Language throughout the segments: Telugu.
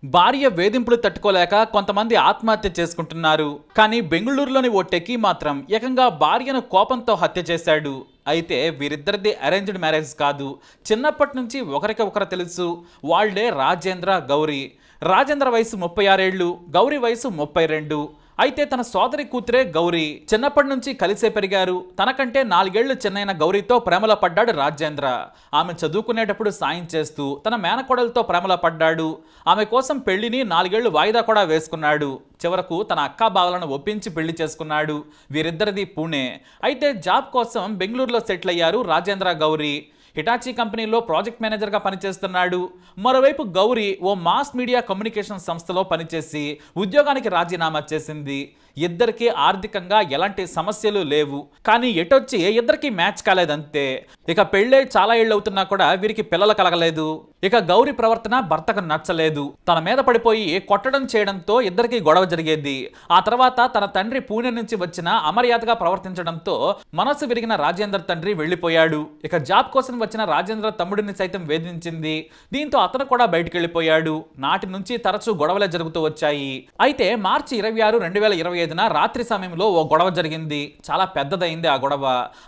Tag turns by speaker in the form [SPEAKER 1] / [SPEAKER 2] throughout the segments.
[SPEAKER 1] భార్య వేధింపులు తట్టుకోలేక కొంతమంది ఆత్మహత్య చేసుకుంటున్నారు. కానీ బెంగళూరులోని ఓ టెక్కీ మాత్రం ఏకంగా భార్యను కోపంతో హత్య చేశాడు. అయితే వీరిద్దరిది అరేంజ్డ్ మ్యారేజ్ కాదు. చిన్నప్పటి నుంచి ఒకరికి ఒకరు తెలుసు. వాళ్లే రాజేంద్ర, గౌరీ. రాజేంద్ర వయసు 36 ఏళ్లు, గౌరీ వయసు 32. అయితే తన సోదరి కూతురే గౌరీ. చిన్నప్పటి నుంచి కలిసే పెరిగారు. తనకంటే 4 ఏళ్లు చిన్నైన గౌరీతో ప్రేమలో పడ్డాడు రాజేంద్ర. ఆమె చదువుకునేటప్పుడు సాయం చేస్తూ తన మేనకోడలతో ప్రేమలో పడ్డాడు. ఆమె కోసం పెళ్లిని 4 ఏళ్లు వాయిదా కూడా వేసుకున్నాడు. చివరకు తన అక్కా బావలను ఒప్పించి పెళ్లి చేసుకున్నాడు. వీరిద్దరిది పూణే. అయితే జాబ్ కోసం బెంగళూరులో సెటిల్ అయ్యారు రాజేంద్ర, గౌరీ. హిటాచీ కంపెనీలో ప్రాజెక్ట్ మేనేజర్గా పనిచేస్తున్నాడు. మరోవైపు గౌరీ ఓ మాస్ మీడియా కమ్యూనికేషన్ సంస్థలో పనిచేసి ఉద్యోగానికి రాజీనామా చేసింది. ఇద్దరికి ఆర్థికంగా ఎలాంటి సమస్యలు లేవు. కానీ ఎటొచ్చి ఇద్దరికి మ్యాచ్ కాలేదంతే. ఇక పెళ్ళే చాలా ఏళ్ళు అవుతున్నా కూడా వీరికి పిల్లలు కలగలేదు. ఇక గౌరీ ప్రవర్తన భర్తకు నచ్చలేదు. తన మీద పడిపోయి కొట్టడం చేయడంతో ఇద్దరికి గొడవ జరిగేది. ఆ తర్వాత తన తండ్రి పూణే నుంచి వచ్చిన అమర్యాదగా ప్రవర్తించడంతో మనసు విరిగిన రాజేంద్ర తండ్రి వెళ్లిపోయాడు. ఇక జాబ్ కోసం వచ్చిన రాజేంద్ర తమ్ముడిని సైతం వేధించింది. దీంతో అతను కూడా బయటికి వెళ్లిపోయాడు. నాటి నుంచి తరచూ గొడవలే జరుగుతూ వచ్చాయి. అయితే మార్చి 26, 2025న రాత్రి సమయంలో ఓ గొడవ జరిగింది. చాలా పెద్దదైంది ఆ గొడవ.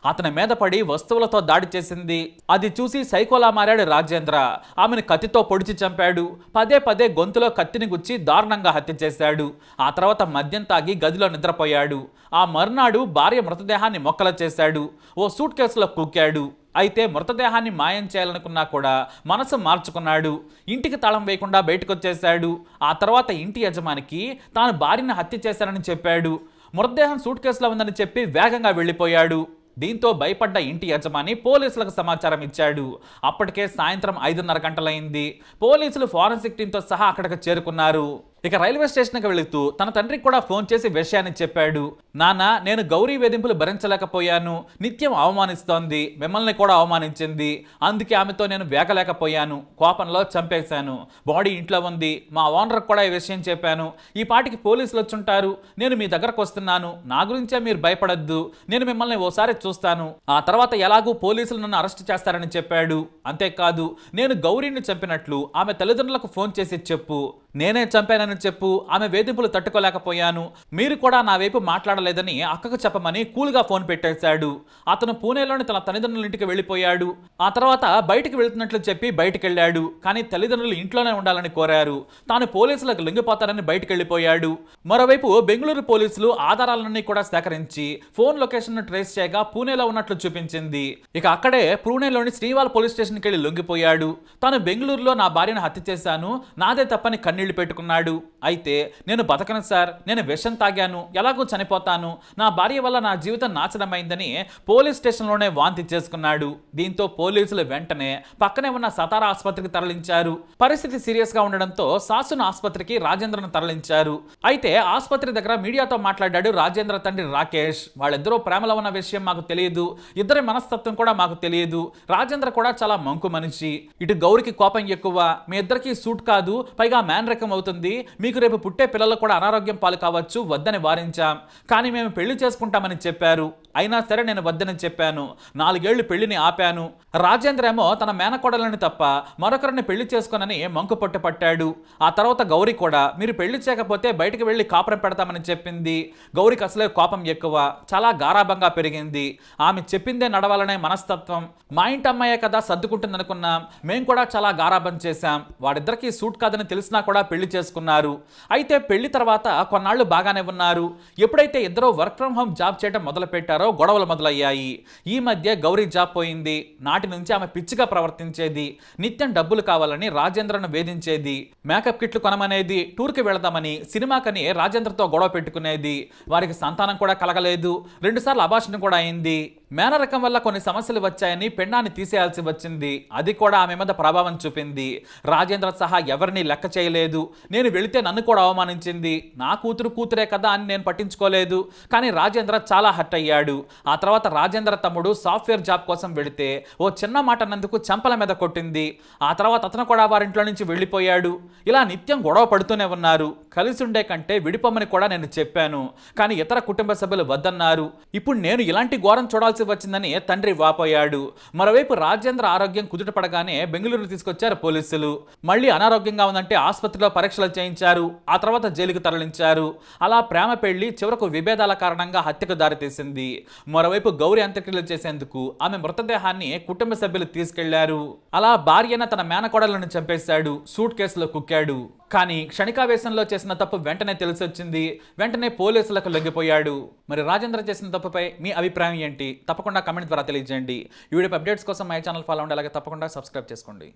[SPEAKER 1] అతని మీద పడి వస్తువులతో దాడి చేసింది. అది చూసి సైకోలా మారాడు రాజేంద్ర. ఆమెను కత్తితో పొడిచి చంపాడు. పదే పదే గొంతులో కత్తిని గుచ్చి దారుణంగా హత్య చేశాడు. ఆ తర్వాత మద్యం తాగి గదిలో నిద్రపోయాడు. ఆ మర్నాడు భార్య మృతదేహాన్ని మొక్కలు చేశాడు. ఓ సూట్ కేసులో కుక్కాడు. అయితే మృతదేహాన్ని మాయం చేయాలనుకున్నా కూడా మనసు మార్చుకున్నాడు. ఇంటికి తాళం వేయకుండా బయటకొచ్చేశాడు. ఆ తర్వాత ఇంటి యజమానికి తాను భార్యను హత్య చేశానని చెప్పాడు. మృతదేహం సూట్ కేసులో ఉందని చెప్పి వేగంగా వెళ్ళిపోయాడు. దీంతో భయపడ్డ ఇంటి యజమాని పోలీసులకు సమాచారం ఇచ్చాడు. అప్పటికే సాయంత్రం 5:30 గంటలైంది. పోలీసులు ఫోరెన్సిక్ టీంతో సహా అక్కడికి చేరుకున్నారు. ఇక రైల్వే స్టేషన్కి వెళుతూ తన తండ్రికి కూడా ఫోన్ చేసి విషయాన్ని చెప్పాడు. నాన్న, నేను గౌరీ వేధింపులు భరించలేకపోయాను. నిత్యం అవమానిస్తోంది. మిమ్మల్ని కూడా అవమానించింది. అందుకే ఆమెతో నేను వేగలేకపోయాను. కోపంలో చంపేశాను. బాడీ ఇంట్లో ఉంది. మా ఓనర్కి కూడా ఈ విషయం చెప్పాను. ఈ పాటికి పోలీసులు వచ్చుంటారు. నేను మీ దగ్గరకు వస్తున్నాను. నా గురించే మీరు భయపడద్దు. నేను మిమ్మల్ని ఓసారి చూస్తాను. ఆ తర్వాత ఎలాగూ పోలీసులు నన్ను అరెస్ట్ చేస్తారని చెప్పాడు. అంతేకాదు, నేను గౌరీని చంపినట్లు ఆమె తల్లిదండ్రులకు ఫోన్ చేసి చెప్పు. నేనే చంపానని చెప్పు. ఆమె వేధింపులు తట్టుకోలేకపోయాను. మీరు కూడా నా వైపు మాట్లాడలేదని అక్కకు చెప్పమని కూల్గా ఫోన్ పెట్టేశాడు. అతను పూణేలోని తన తల్లిదండ్రుల ఇంటికి వెళ్ళిపోయాడు. ఆ తర్వాత బయటికి వెళ్తున్నట్లు చెప్పి బయటికి వెళ్ళాడు. కానీ తల్లిదండ్రులు ఇంట్లోనే ఉండాలని కోరారు. తాను పోలీసులకు లొంగిపోతారని బయటికి వెళ్ళిపోయాడు. మరోవైపు బెంగళూరు పోలీసులు ఆధారాలన్నీ కూడా సేకరించి ఫోన్ లొకేషన్ ను ట్రేస్ చేయగా పూణేలో ఉన్నట్లు చూపించింది. ఇక అక్కడే పూణేలోని శ్రీవాల్ పోలీస్ స్టేషన్కి వెళ్లి లొంగిపోయాడు. తాను బెంగళూరులో నా భార్యను హత్య చేశాను, నాదే తప్పని కన్నీళ్లు పెట్టుకున్నాడు. అయితే నేను బతకను సార్, నేను విషం తాగాను, ఎలాగో చనిపోతాను, నా భార్య వల్ల నా జీవితం నాశనమైందని పోలీస్ స్టేషన్లోనే వాంతి చేసుకున్నాడు. దీంతో పోలీసులు వెంటనే పక్కనే ఉన్న సతారా ఆసుపత్రికి తరలించారు. పరిస్థితి సీరియస్ గా ఉండడంతో సాసున్ ఆసుపత్రికి రాజేంద్రను తరలించారు. అయితే ఆసుపత్రి దగ్గర మీడియాతో మాట్లాడాడు రాజేంద్ర తండ్రి రాకేష్. వాళ్ళిద్దరూ ప్రేమలో ఉన్న విషయం మాకు తెలియదు. ఇద్దరి మనస్తత్వం కూడా మాకు తెలియదు. రాజేంద్ర కూడా చాలా మంకు మనిషి. ఇటు గౌరికి కోపం ఎక్కువ. మీ ఇద్దరికి సూట్ కాదు, పైగా మ్యాన్ రకం అవుతుంది. మీకు రేపు పుట్టే పిల్లలకు కూడా అనారోగ్యం పాలు కావచ్చు, వద్దని వారించాం. కానీ మేము పెళ్లి చేసుకుంటామని చెప్పారు. అయినా సరే నేను వద్దని చెప్పాను. 4 ఏళ్లు పెళ్లిని ఆపాను. రాజేంద్ర ఏమో తన మేనకోడలని తప్ప మరొకరిని పెళ్లి చేసుకోనని మంకు పట్టాడు. ఆ తర్వాత గౌరీ కూడా మీరు పెళ్లి చేయకపోతే బయటికి వెళ్లి కాపురం పెడతామని చెప్పింది. గౌరికి అసలే కోపం ఎక్కువ. చాలా గారాభంగా పెరిగింది. ఆమె చెప్పిందే నడవాలనే మనస్తత్వం. మా ఇంటి అమ్మాయే కదా సర్దుకుంటుందనుకున్నాం. మేము కూడా చాలా గారాభం చేశాం. వాడిద్దరికి సూట్ కాదని తెలిసినా కూడా పెళ్లి చేసుకున్నారు. అయితే పెళ్లి తర్వాత కొన్నాళ్లు బాగానే ఉన్నారు. ఎప్పుడైతే ఇద్దరు వర్క్ ఫ్రం హోమ్ జాబ్ చేయడం మొదలు పెట్టారో గొడవలు మొదలయ్యాయి. ఈ మధ్య గౌరీ జాబ్ పోయింది. నాటి నుంచి ఆమె పిచ్చిగా ప్రవర్తించేది. నిత్యం డబ్బులు కావాలని రాజేంద్రను వేధించేది. మేకప్ కిట్లు కొనమనేది. టూర్కి వెళదామని, సినిమాకని రాజేంద్రతో గొడవ పెట్టుకునేది. వారికి సంతానం కూడా కలగలేదు. 2 సార్లు అబార్షన్ కూడా అయింది. మేనరకం వల్ల కొన్ని సమస్యలు వచ్చాయని పెన్నాన్ని తీసేయాల్సి వచ్చింది. అది కూడా ఆమె మీద ప్రభావం చూపింది. రాజేంద్ర సహా ఎవరిని లెక్క చేయలేదు. నేను వెళితే నన్ను కూడా అవమానించింది. నా కూతురే కదా అని నేను పట్టించుకోలేదు. కానీ రాజేంద్ర చాలా హర్ట్ అయ్యాడు. ఆ తర్వాత రాజేంద్ర తమ్ముడు సాఫ్ట్వేర్ జాబ్ కోసం వెళితే ఓ చిన్న మాట అన్నందుకు చెంపల మీద కొట్టింది. ఆ తర్వాత అతను కూడా వారింట్లో నుంచి వెళ్ళిపోయాడు. ఇలా నిత్యం గొడవ పడుతూనే ఉన్నారు. కలిసి ఉండే కంటే విడిపోమని కూడా నేను చెప్పాను, కానీ ఇతర కుటుంబ సభ్యులు వద్దన్నారు. ఇప్పుడు నేను ఇలాంటి ఘోరం చూడాల్సి వచ్చిందని తండ్రి వాపోయాడు. మరోవైపు రాజేంద్ర ఆరోగ్యం కుదుటపడగానే బెంగళూరు తీసుకొచ్చారు పోలీసులు. మళ్ళీ అనారోగ్యంగా ఉందంటే ఆసుపత్రిలో పరీక్షలు చేయించారు. ఆ తర్వాత జైలుకు తరలించారు. అలా ప్రేమ పెళ్లి చివరకు విభేదాల కారణంగా హత్యకు దారితీసింది. మరోవైపు గౌరీ అంత్యక్రియలు చేసేందుకు ఆమె మృతదేహాన్ని కుటుంబ సభ్యులు తీసుకెళ్లారు. అలా భార్యన తన మేనకోడలను చంపేశాడు. సూట్ కేసులో కుక్కాడు. కానీ క్షణికావేశంలో చేసిన తప్పు వెంటనే తెలిసొచ్చింది. వెంటనే పోలీసులకు లొంగిపోయాడు. మరి రాజేంద్ర చేసిన తప్పుపై మీ అభిప్రాయం ఏంటి? తప్పకుండా కమెంట్ ద్వారా తెలియజేయండి. ఈ వీడియో అప్డేట్స్ కోసం మై ఛానల్ ఫాలో అవ్వండి. అలాగే తప్పకుండా సబ్స్క్రైబ్ చేసుకోండి.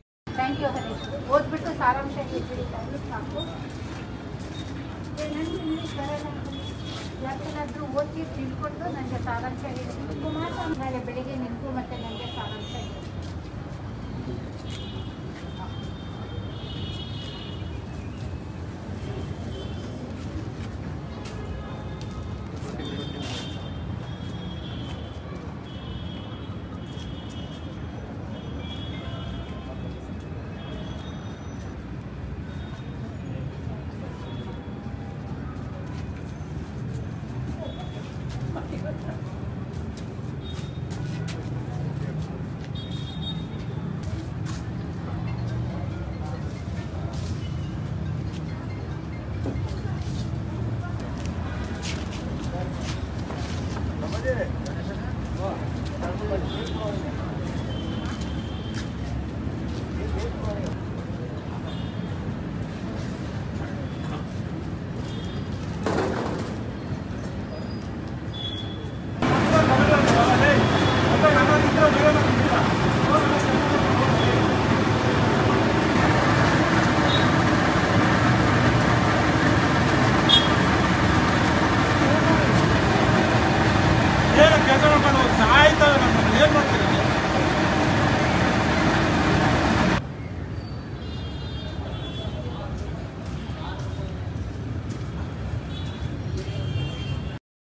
[SPEAKER 2] ಓದ್ಬಿಟ್ಟು ಸಾರಾಂಶ ಯಾಕೆನಾದರೂ ಓದಿ ತಿಳ್ಕೊಂಡು ನನಗೆ ಸಾರಾಂಶ ಹೇಳಿ ಮಾತ್ರ ನಾಳೆ ಬೆಳಿಗ್ಗೆ ನಿಮಗೂ ಮತ್ತು ನನಗೆ ಸಾರಾಂಶ ಹೇಳಿ.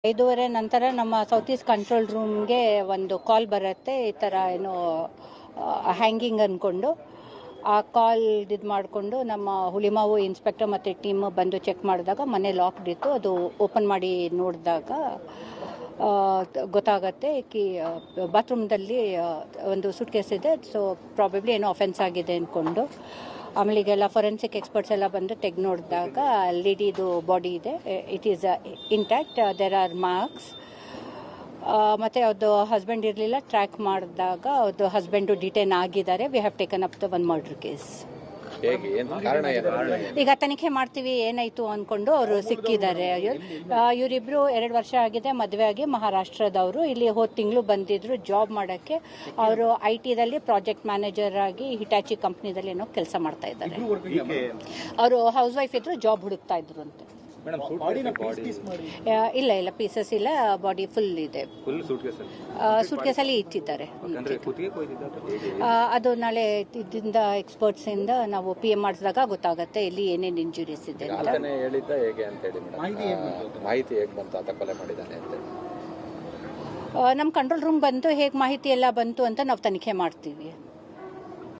[SPEAKER 2] ಐದೂವರೆ ನಂತರ ನಮ್ಮ ಸೌತ್ ಈಸ್ಟ್ ಕಂಟ್ರೋಲ್ ರೂಮ್ಗೆ ಒಂದು ಕಾಲ್ ಬರುತ್ತೆ, ಈ ಥರ ಏನೋ ಹ್ಯಾಂಗಿಂಗ್ ಅಂದ್ಕೊಂಡು. ಆ ಕಾಲ್ ಇದು ಮಾಡಿಕೊಂಡು ನಮ್ಮ ಹುಳಿಮಾವು ಇನ್ಸ್ಪೆಕ್ಟರ್ ಮತ್ತು ಟೀಮ್ ಬಂದು ಚೆಕ್ ಮಾಡಿದಾಗ ಮನೆ ಲಾಕ್ಡ್ ಇತ್ತು. ಅದು ಓಪನ್ ಮಾಡಿ ನೋಡಿದಾಗ ಗೊತ್ತಾಗತ್ತೆ ಕಿ ಬಾತ್ರೂಮ್ದಲ್ಲಿ ಒಂದು ಸೂಟ್ ಕೇಸ್ ಇದೆ. ಸೊ ಪ್ರಾಬಬ್ಲಿ ಏನೋ ಅಫೆನ್ಸ್ ಆಗಿದೆ ಅಂದ್ಕೊಂಡು ಆಮೇಲೆ ಈಗೆಲ್ಲ ಫೊರೆನ್ಸಿಕ್ ಎಕ್ಸ್ಪರ್ಟ್ಸ್ ಎಲ್ಲ ಬಂದು ತೆಗೆದು ನೋಡಿದಾಗ ಲೇಡಿದು ಬಾಡಿ ಇದೆ, it is intact, there are marks. ಮತ್ತು ಅವ್ರದ್ದು ಹಸ್ಬೆಂಡ್ ಇರಲಿಲ್ಲ, ಟ್ರ್ಯಾಕ್ ಮಾಡಿದಾಗ ಅವ್ರದ್ದು ಹಸ್ಬೆಂಡು ಡಿಟೈನ್ ಆಗಿದ್ದಾರೆ. We have taken up the one murder case. ಈಗ ತನಿಖೆ ಮಾಡ್ತೀವಿ ಏನಾಯಿತು ಅಂದ್ಕೊಂಡು ಅವರು ಸಿಕ್ಕಿದ್ದಾರೆ. ಇವರಿಬ್ಬರು 2 ವರ್ಷ ಆಗಿದೆ ಮದುವೆ ಆಗಿ, ಮಹಾರಾಷ್ಟ್ರದವರು. ಇಲ್ಲಿ ಹೋದ ತಿಂಗಳು ಬಂದಿದ್ರು ಜಾಬ್ ಮಾಡೋಕ್ಕೆ. ಅವರು IT ದಲ್ಲಿ ಪ್ರಾಜೆಕ್ಟ್ ಮ್ಯಾನೇಜರ್ ಆಗಿ ಹಿಟಾಚಿ ಕಂಪ್ನಿದಲ್ಲಿ ಏನೋ ಕೆಲಸ ಮಾಡ್ತಾ ಇದ್ದಾರೆ. ಅವರು ಹೌಸ್ ವೈಫ್ ಇದ್ರು, ಜಾಬ್ ಹುಡುಕ್ತಾ ಇದ್ರು ಅಂತೆ. ಇಲ್ಲ ಪೀಸಸ್ ಇಲ್ಲ, ಬಾಡಿ ಫುಲ್ ಇದೆ. ಸೂಟ್ ಕೇಸಲ್ಲಿ ಇಟ್ಟಿದ್ದಾರೆ. ಅದು ನಾಳೆ ಇದರಿಂದ ಎಕ್ಸ್ಪರ್ಟ್ಸ್ ಇಂದ ನಾವು PM ಮಾಡಿಸಿದಾಗ ಗೊತ್ತಾಗುತ್ತೆ ಇಲ್ಲಿ ಏನೇನು ಇಂಜುರೀಸ್ ಇದೆ ಅಂತ. ನಮ್ಮ ಕಂಟ್ರೋಲ್ ರೂಮ್ ಬಂದು ಹೇಗೆ ಮಾಹಿತಿ ಎಲ್ಲ ಬಂತು ಅಂತ ನಾವು ತನಿಖೆ ಮಾಡ್ತೀವಿ.